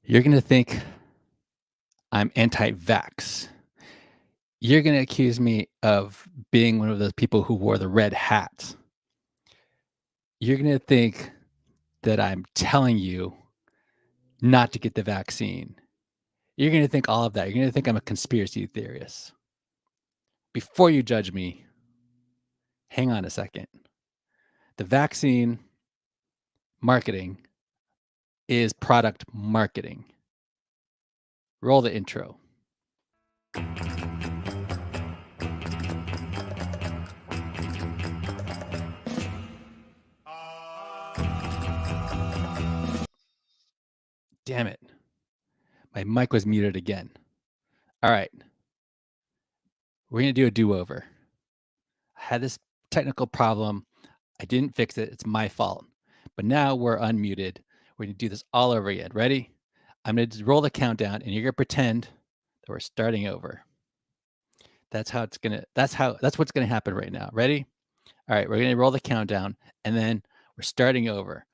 You're going to think I'm anti-vax. You're going to accuse me of being one of those people who wore the red hat. You're going to think that I'm telling you not to get the vaccine. You're going to think all of that. You're going to think I'm a conspiracy theorist. Before you judge me, hang on a second. The vaccine marketing is product marketing. Roll the intro. Damn it. My mic was muted again. All right. We're going to do a do-over. I had this technical problem. I didn't fix it. It's my fault. But now we're unmuted. We're going to do this all over again. Ready? I'm going to roll the countdown and you're going to pretend that we're starting over. That's what's going to happen right now. Ready? All right, we're going to roll the countdown and then we're starting over.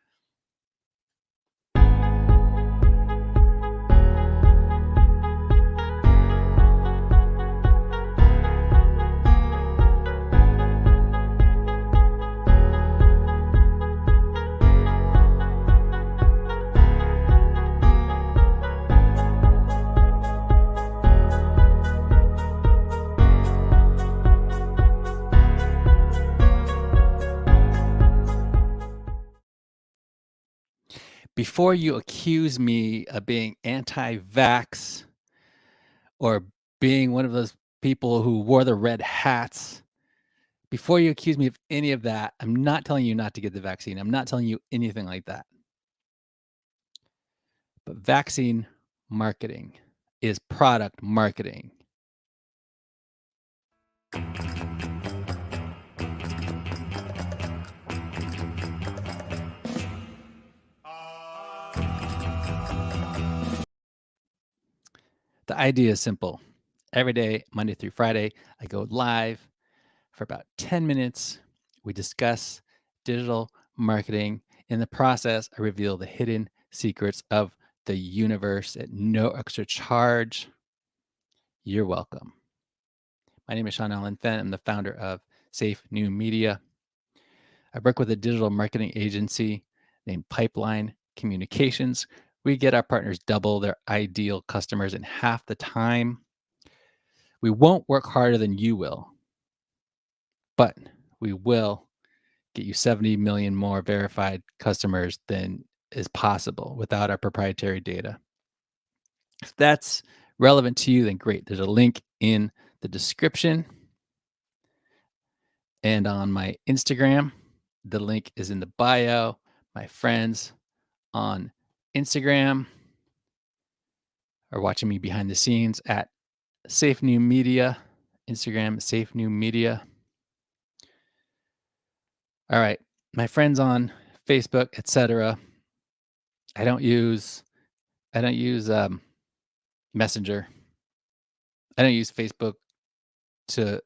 Before you accuse me of being anti-vax or being one of those people who wore the red hats, before you accuse me of any of that, I'm not telling you not to get the vaccine. I'm not telling you anything like that. But vaccine marketing is product marketing. The idea is simple. Every day, Monday through Friday, I go live for about 10 minutes. We discuss digital marketing. In the process, I reveal the hidden secrets of the universe at no extra charge. You're welcome. My name is Sean Allen Fenn. I'm the founder of Safe New Media. I work with a digital marketing agency named Pipeline Communications. We get our partners double their ideal customers in half the time. We won't work harder than you will, but we will get you 70 million more verified customers than is possible without our proprietary data. If that's relevant to you, then great. There's a link in the description and on my Instagram. The link is in the bio. My friends on Instagram are watching me behind the scenes at Safe New Media. Instagram, Safe New Media. All right. My friends on Facebook, etc. I don't use Messenger. I don't use Facebook to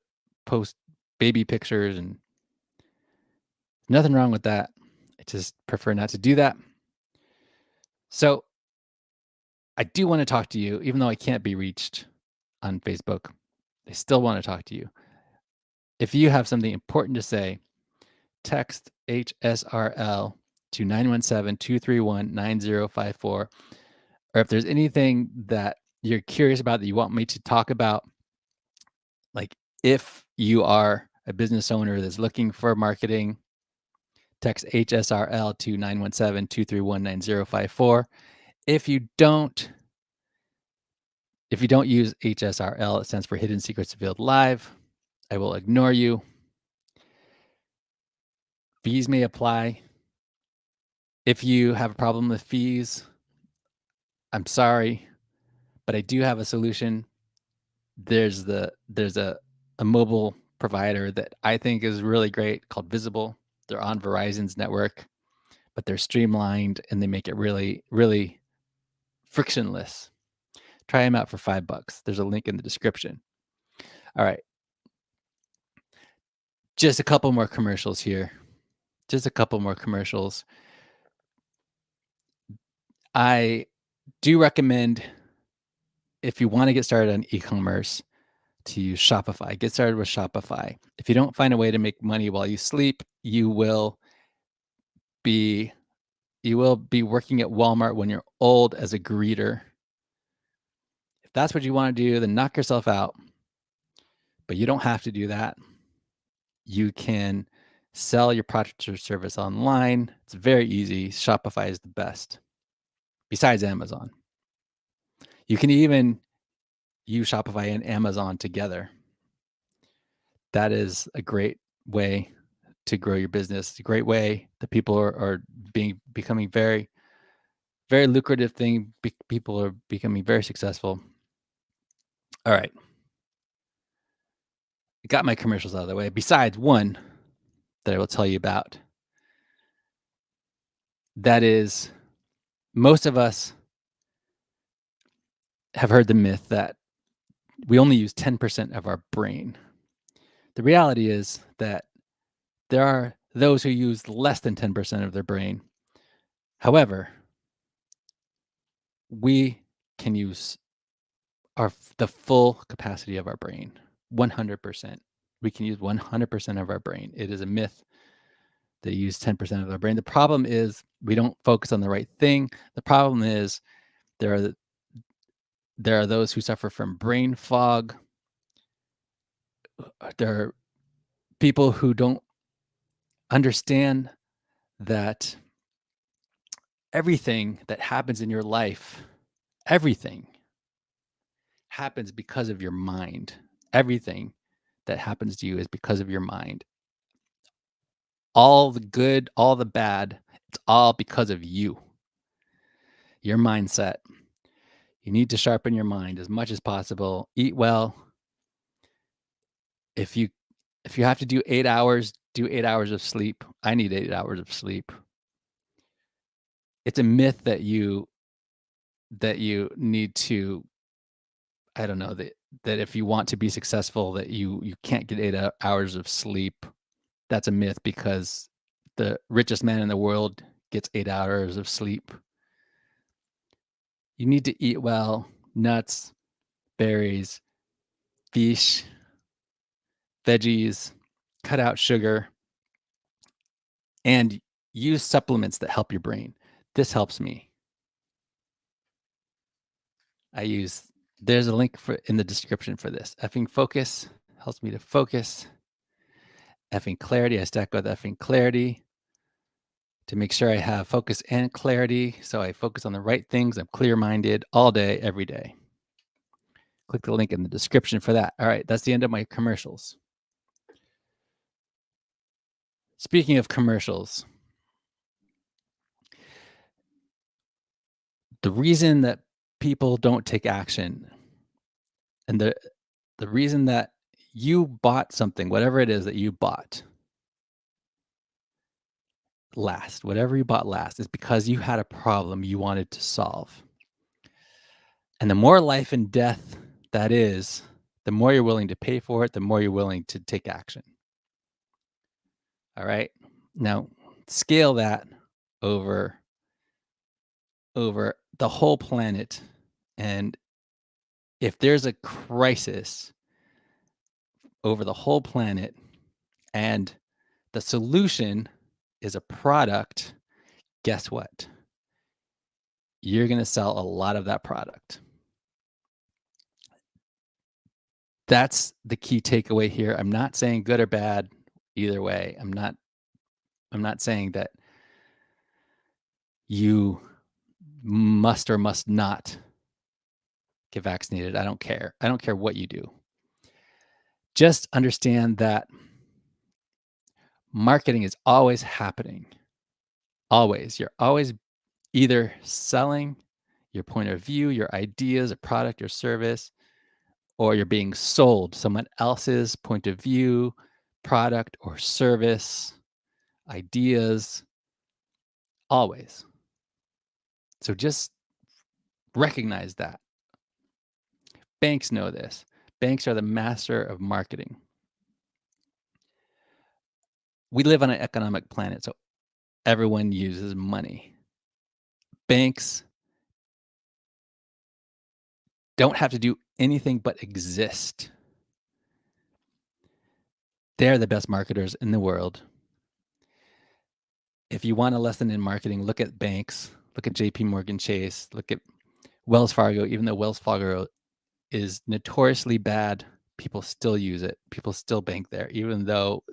post baby pictures, and nothing wrong with that. I just prefer not to do that. So I do want to talk to you, even though I can't be reached on Facebook. I still want to talk to you. If you have something important to say, text HSRL to 917-231-9054. Or if there's anything that you're curious about that you want me to talk about, like if you are a business owner that's looking for marketing, text HSRL to 917-231-9054. If you don't use HSRL, it stands for Hidden Secrets Revealed Live. I will ignore you. Fees may apply. If you have a problem with fees, I'm sorry, but I do have a solution. There's a mobile provider that I think is really great called Visible. They're on Verizon's network, but they're streamlined and they make it really, really frictionless. Try them out for $5. There's a link in the description. All right. Just a couple more commercials here. I do recommend, if you want to get started on e-commerce, to use Shopify. Get started with Shopify. If you don't find a way to make money while you sleep, be you will be working at Walmart when you're old as a greeter. If that's what you want to do, then knock yourself out. But you don't have to do that. You can sell your product or service online. It's very easy. Shopify is the best, besides Amazon. You can even use Shopify and Amazon together. That is a great way to grow your business. A great way that people are becoming very, very lucrative thing. People are becoming very successful. All right. Got my commercials out of the way. Besides one that I will tell you about. That is, most of us have heard the myth that we only use 10% of our brain. The reality is that there are those who use less than 10% of their brain. However, we can use the full capacity of our brain, 100%. We can use 100% of our brain. It is a myth that use 10% of our brain. The problem is we don't focus on the right thing. The problem is there are those who suffer from brain fog. There are people who don't understand that everything that happens in your life, everything happens because of your mind. Everything that happens to you is because of your mind. All the good, all the bad, it's all because of you, your mindset. You need to sharpen your mind as much as possible. Eat well. If you have to do 8 hours, do 8 hours of sleep. I need 8 hours of sleep. It's a myth that you need to, I don't know, that if you want to be successful that you can't get 8 hours of sleep. That's a myth because the richest man in the world gets 8 hours of sleep. You need to eat well, nuts, berries, fish, veggies, cut out sugar, and use supplements that help your brain. This helps me. There's a link in the description for this. Effing Focus helps me to focus. Effing Clarity, I stack with Effing Clarity to make sure I have focus and clarity. So I focus on the right things. I'm clear-minded all day, every day. Click the link in the description for that. All right, that's the end of my commercials. Speaking of commercials, the reason that people don't take action and the reason that you bought something, whatever it is that you bought whatever you bought last, is because you had a problem you wanted to solve. And the more life and death that is, the more you're willing to pay for it, the more you're willing to take action. All right. Now, scale that over the whole planet. And if there's a crisis over the whole planet and the solution is a product, guess what? You're going to sell a lot of that product. That's the key takeaway here. I'm not saying good or bad either way. I'm not saying that you must or must not get vaccinated. I don't care. I don't care what you do. Just understand that marketing is always happening. Always. You're always either selling your point of view, your ideas, a product or service, or you're being sold someone else's point of view, product or service, ideas, always. So just recognize that. Banks know this. Banks are the master of marketing. We live on an economic planet, so everyone uses money. Banks don't have to do anything but exist. They're the best marketers in the world. If you want a lesson in marketing, look at banks, look at JP Morgan Chase, look at Wells Fargo. Even though Wells Fargo is notoriously bad, people still use it. People still bank there, even though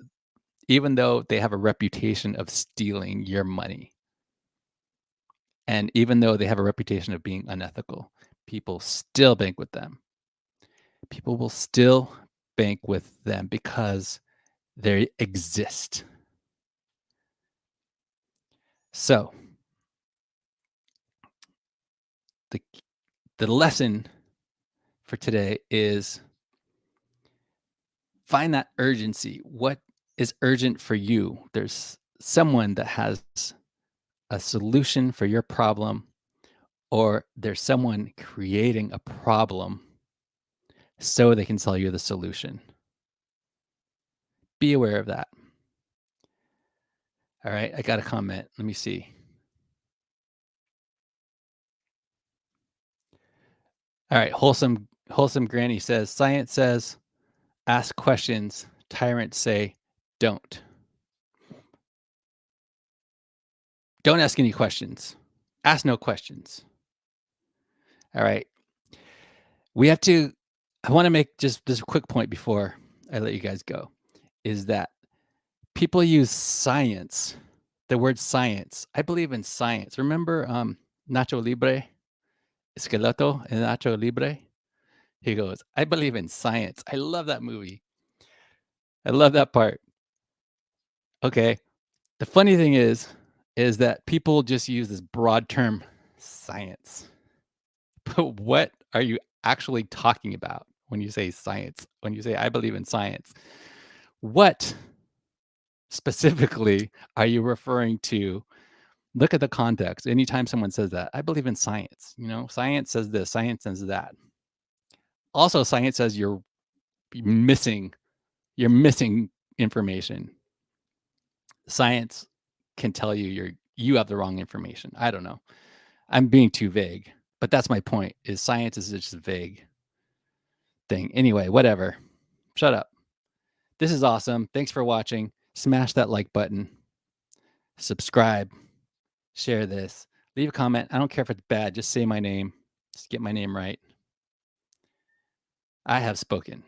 they have a reputation of stealing your money. And even though they have a reputation of being unethical, people still bank with them. People will still bank with them because they exist. So the the lesson for today is find that urgency. What is urgent for you? There's someone that has a solution for your problem, or there's someone creating a problem so they can sell you the solution. Be aware of that. All right, I got a comment. Let me see. All right, wholesome granny says science says ask questions. Tyrants say don't. Don't ask any questions. Ask no questions. All right. I want to make just this quick point before I let you guys go, is that people use science, the word science. I believe in science. Remember Nacho Libre, Esqueleto and Nacho Libre? He goes, I believe in science. I love that movie. I love that part. Okay. The funny thing is that people just use this broad term, science. But what are you actually talking about when you say science? When you say, I believe in science? What specifically are you referring to? Look at the context. Anytime someone says that, I believe in science, science says this, science says that. Also, science says missing, you're missing information. Science can tell you have the wrong information. I don't know. I'm being too vague, but that's my point. Is science is just a vague thing. Anyway, whatever. Shut up. This is awesome. Thanks for watching. Smash that like button. Subscribe. Share this. Leave a comment. I don't care if it's bad. Just say my name. Just get my name right. I have spoken.